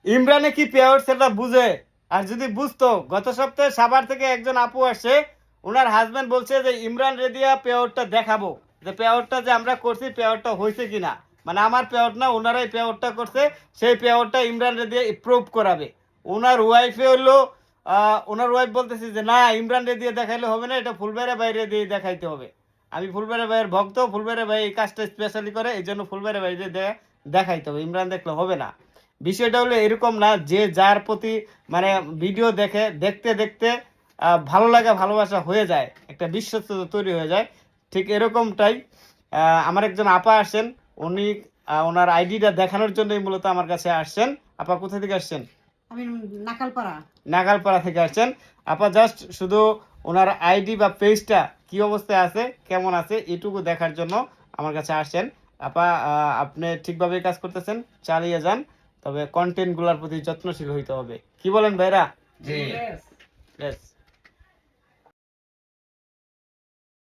ইমরানে কি পেয়ার সেটা বুঝে? আর যদি বুঝতো, গত সপ্তাহে সাভার থেকে একজন আপু আসছে, ওনার হাজবেন্ড বলছে যে ইমরান রেদিয়া পেয়ারটা দেখাবো, যে পেয়ারটা যে আমরা করছি পেয়ারটা হয়েছে কিনা, মানে আমার পেয়ার না, ওনারাই পেয়ারটা করছে, সেই পেয়ারটা ইমরান রেদিয়া প্রুভ করাবে। ওনার ওয়াইফে হলো ওনার ওয়াইফ বলতেছে যে না, ইমরান রেদিয়া দেখাইলে হবে না, এটা ফুলবাড়ি বাইরে দিয়ে দেখাইতে হবে। আমি ফুলবাড়ি ভাইয়ের ভক্ত, ফুলবাড়ি ভাই এই কাজটা স্পেশালি করে, এই জন্য ফুলবাড়ি বাইরে দেখাইতে হবে, ইমরান দেখলে হবে না। বিষয়টা হলো এরকম না যে যার প্রতি মানে ভিডিও দেখে, দেখতে দেখতে ভালো লাগা ভালোবাসা হয়ে যায়, একটা বিশ্বস্ততা তৈরি হয়ে যায়। ঠিক এরকমটাই আমার একজন আপা আসছেন, উনি ওনার আইডিটা দেখানোর জন্যই মূলত আমার কাছে আসছেন। আপা কোথা থেকে আসছেন? আমি নাকালপাড়া। নাগালপাড়া থেকে আসছেন। আপা জাস্ট শুধু ওনার আইডি বা পেজটা কি অবস্থায় আছে, কেমন আছে, এটুকু দেখার জন্য আমার কাছে আসছেন। আপা আপনি ঠিকভাবে কাজ করতেছেন, চালিয়ে যান, তবে কন্টেন্ট গুলার প্রতি যত্নশীল হইতে হবে। কি বলেন ভাইরা? জি। Yes.